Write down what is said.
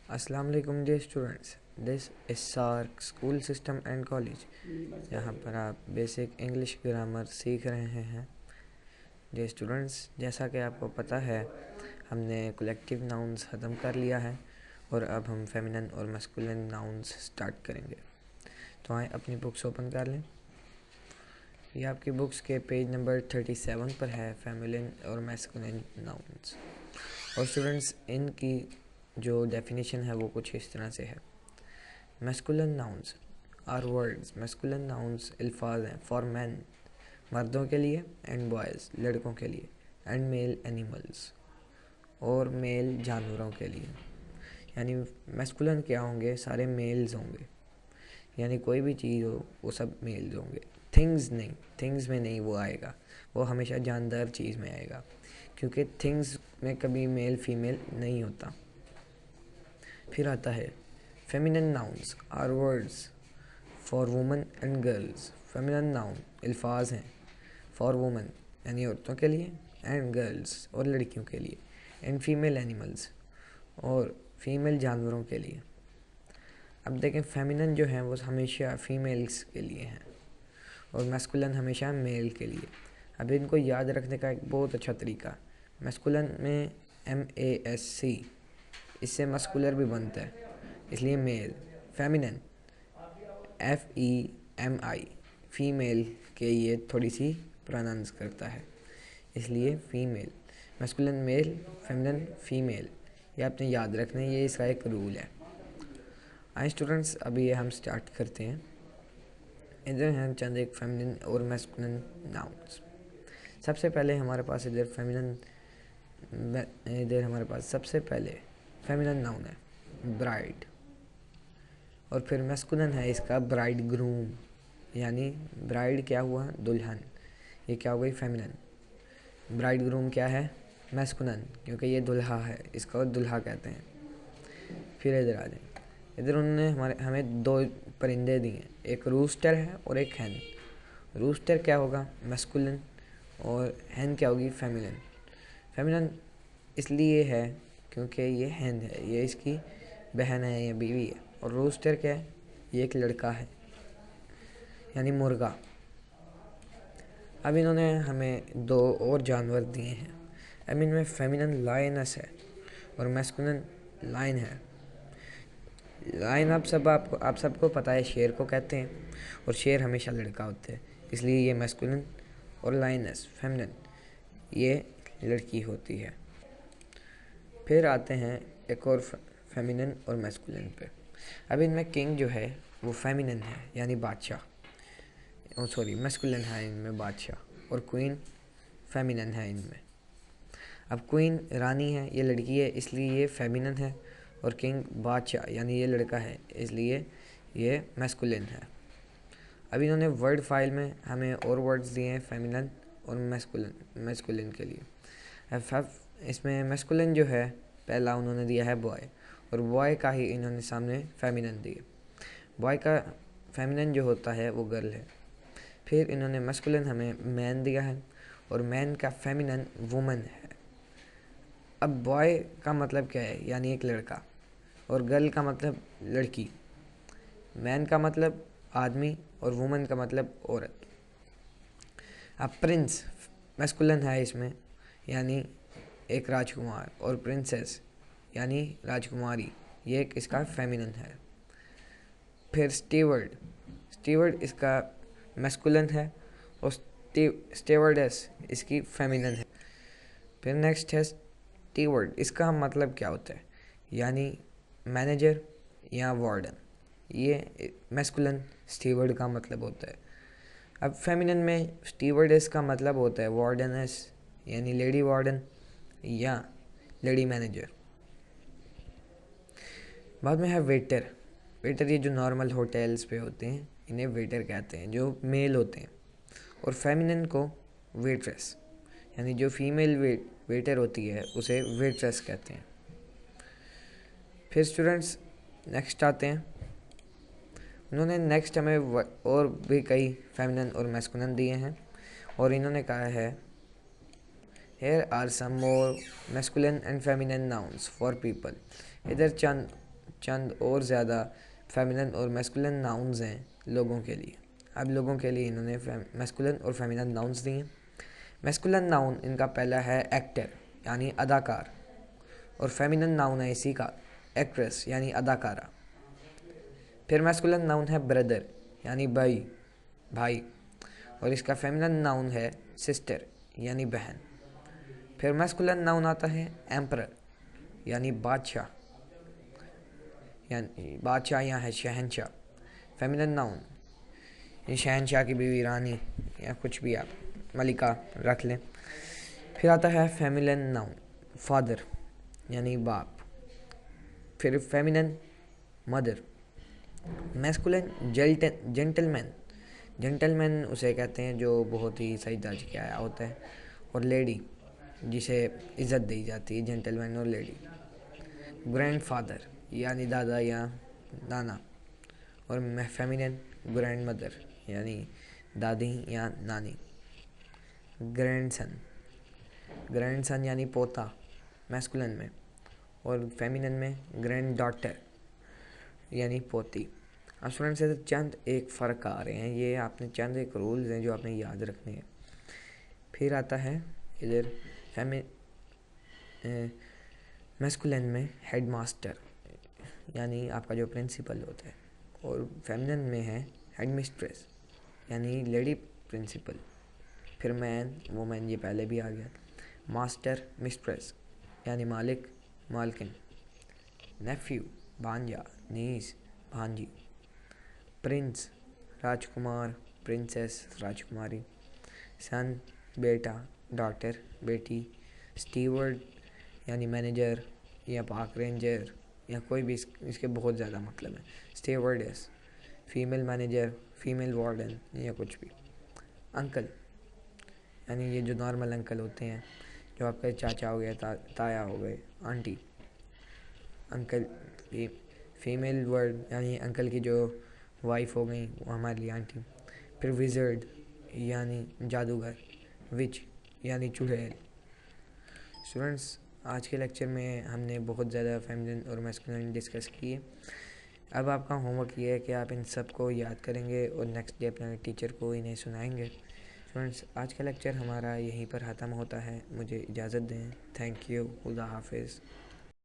अस्सलाम वालेकुम dear students, this is SAARC school system and college. यहाँ पर आप बेसिक इंग्लिश ग्रामर सीख रहे हैं। डियर स्टूडेंट्स, जैसा कि आपको पता है, हमने कलेक्टिव नाउन्स ख़त्म कर लिया है और अब हम फेमिनिन और मैस्कुलिन नाउन्स स्टार्ट करेंगे। तो आए अपनी बुक्स ओपन कर लें। ये आपकी बुक्स के पेज नंबर 37 पर है, फेमिनिन और मैस्कुलिन नाउन्स। और स्टूडेंट्स, इनकी जो डेफिनेशन है वो कुछ इस तरह से है। Masculine nouns are words, masculine nouns अल्फाज हैं फॉर मैन, मर्दों के लिए, एंड बॉयज़, लड़कों के लिए, एंड मेल एनिमल्स, और मेल जानवरों के लिए। यानी मैस्कुलिन क्या होंगे? सारे मेल्स होंगे, यानी कोई भी चीज़ हो वो सब मेल्स होंगे। थिंग्स नहीं, थिंग्स में नहीं वो आएगा, वो हमेशा जानदार चीज़ में आएगा, क्योंकि थिंग्स में कभी मेल फीमेल नहीं होता। फिर आता है feminine nouns are words for women and girls. Feminine noun अल्फाज हैं फॉर वुमेन यानी औरतों के लिए, एंड गर्ल्स और लड़कियों के लिए, एंड फीमेल एनिमल्स और फीमेल जानवरों के लिए। अब देखें, फेमिनिन जो है वो हमेशा फीमेल्स के लिए हैं और मैस्कुलिन हमेशा मेल के लिए। अब इनको याद रखने का एक बहुत अच्छा तरीका, मैस्कुलिन में MASC, इससे मस्कुलर भी बनता है, इसलिए मेल। फेमिनिन FEMI, फीमेल के ये थोड़ी सी प्रोनाउंस करता है, इसलिए female. Masculine male, feminine female, ये आपने याद रखना है, ये इसका एक रूल है। आइए स्टूडेंट्स, अभी ये हम स्टार्ट करते हैं। इधर हैं चंद एक फेमिनिन और मैस्कुलिन नाउन्स। सबसे पहले हमारे पास इधर सबसे पहले फेमिनिन नाउन है ब्राइड, और फिर मैस्कुलिन है इसका ब्राइड ग्रूम, यानी ब्राइड क्या हुआ? दुल्हन, ये क्या हो गई? फेमिनिन। ब्राइड ग्रूम क्या है? मैस्कुलिन, क्योंकि ये दुल्हा है, इसको दुल्हा कहते हैं। फिर इधर आ जाए, इधर उन्होंने हमें दो परिंदे दिए, एक रूस्टर है और एक हैन। रूस्टर क्या होगा? मैस्कुलिन, और हैन क्या होगी? फेमिनिन। फेमिनिन इसलिए है क्योंकि ये हैन है, ये इसकी बहन है या बीवी है। और रूस्टर क्या है? ये एक लड़का है, यानी मुर्गा। अब इन्होंने हमें दो और जानवर दिए हैं। अब इनमें फेमिनिन लायनस है और मैस्कुलिन लाइन है। लाइन आप सबको पता है, शेर को कहते हैं, और शेर हमेशा लड़का होता है, इसलिए ये मैस्कुलिन, और लाइनस फेमिनिन, ये लड़की होती है। फिर आते हैं एक और फेमिनिन और मैस्कुलिन पे। अब इनमें किंग जो है वो फेमिनिन है, यानी बादशाह, मैस्कुलिन है इनमें बादशाह, और क्वीन फेमिनिन है इनमें। अब क्वीन रानी है, ये लड़की है, इसलिए ये फेमिनिन है, और किंग बादशाह यानी ये लड़का है, इसलिए ये मैस्कुलिन है। अब इन्होंने वर्ड फाइल में हमें और वर्ड्स दिए हैं फेमिनिन और मैस्कुलिन के लिए। अब इसमें मैस्कुलिन जो है पहला उन्होंने दिया है बॉय, और बॉय का ही इन्होंने सामने फेमिनिन दिए। बॉय का फेमिनिन जो होता है वो गर्ल है। फिर इन्होंने मैस्कुलिन हमें मैन दिया है, और मैन का फेमिनिन वुमन है। अब बॉय का मतलब क्या है? यानी एक लड़का, और गर्ल का मतलब लड़की। मैन का मतलब आदमी, और वुमन का मतलब औरत। अब प्रिंस मैस्कुलिन है इसमें, यानी एक राजकुमार, और प्रिंसेस यानी राजकुमारी, ये एक इसका फेमिनिन है। फिर स्टीवर्ड इसका मैस्कुलिन है, और स्टीवर्डेस इसकी फेमिनिन है। फिर नेक्स्ट है स्टीवर्ड, इसका मतलब क्या होता है? यानी मैनेजर या वार्डन, ये मैस्कुलिन स्टीवर्ड का मतलब होता है। अब फेमिनिन में स्टीवर्डेस का मतलब होता है वार्डनेस, यानी लेडी वार्डन या लेडी मैनेजर। बाद में है वेटर ये जो नॉर्मल होटल्स पे होते हैं, इन्हें वेटर कहते हैं, जो मेल होते हैं। और फेमिनिन को वेट्रेस, यानी जो फीमेल वेटर होती है उसे वेट्रेस कहते हैं। फिर स्टूडेंट्स नेक्स्ट आते हैं, उन्होंने नेक्स्ट हमें और भी कई फेमिनिन और मैस्कुलिन दिए हैं, और इन्होंने कहा है here are some more masculine and feminine nouns for people. इधर चंद चंद और ज़्यादा फेमिनिन और मैस्कुलिन नाउन्स हैं लोगों के लिए। अब लोगों के लिए इन्होंने मैस्कुलिन और फेमिनिन नाउन्स दिए। मैस्कुलिन नाउन इनका पहला है एक्टर यानी अदाकार, और फेमिनिन नाउन है इसी का एक्ट्रेस यानी अदाकारा। फिर मैस्कुलिन नाउन है ब्रदर यानी भाई, और इसका फेमिनिन नाउन है सिस्टर यानी बहन। फिर मैस्कुलिन नाउन आता है एम्परर यानी बादशाह, यानी बादशाह या है शहनशाह। फेमिनिन नाउन, ये शहनशाह की बीवी, रानी या कुछ भी आप मलिका रख लें। फिर आता है फेमिनिन नाउन फादर यानी बाप। फिर फेमिनिन मदर। मैस्कुलिन जेंटलमैन उसे कहते हैं जो बहुत ही सही दर्ज किया आया होता है, और लेडी जिसे इज़्ज़त दी जाती है, जेंटलमैन और लेडी। ग्रैंडफादर यानी दादा या नाना, और फेमिनिन ग्रैंड मदर यानी दादी या नानी। ग्रैंडसन यानी पोता मैस्कुलिन में, और फेमिनिन में ग्रैंड डॉटर यानी पोती। अब स्टूडेंट्स से चंद एक फ़र्क आ रहे हैं, ये आपने चंद एक रूल्स हैं जो आपने याद रखने हैं। फिर आता है इधर मैस्कुलिन में हेडमास्टर यानी आपका जो प्रिंसिपल होता है, और फेमिनिन में है हेडमिस्ट्रेस यानी लेडी प्रिंसिपल। फिर मैन वुमेन, ये पहले भी आ गया। मास्टर मिस्ट्रेस यानी मालिक मालकिन। नेफ्यू भांजा, नीस भांजी। प्रिंस राजकुमार, प्रिंसेस राजकुमारी। सन बेटा, डॉटर बेटी। स्टीवर्ड यानी मैनेजर या पार्क रेंजर, या कोई भी इसके बहुत ज़्यादा मतलब है। स्टीवर्डेस, फीमेल मैनेजर, फीमेल वार्डन या कुछ भी। अंकल यानी ये जो नॉर्मल अंकल होते हैं, जो आपके चाचा हो गए, ताया हो गए, आंटी। अंकल की फीमेल वर्ड यानी अंकल की जो वाइफ हो गई वो हमारे लिए आंटी। फिर विज़र्ड यानी जादूगर, विच यानी चुड़ैल। स्टूडेंट्स, आज के लेक्चर में हमने बहुत ज़्यादा फेमिनिन और मैस्कुलिन डिस्कस किए। अब आपका होमवर्क ये है कि आप इन सब को याद करेंगे और नेक्स्ट डे अपने टीचर को इन्हें सुनाएंगे। स्टूडेंट्स, आज का लेक्चर हमारा यहीं पर ख़त्म होता है। मुझे इजाज़त दें। Thank you. खुदा हाफिज़।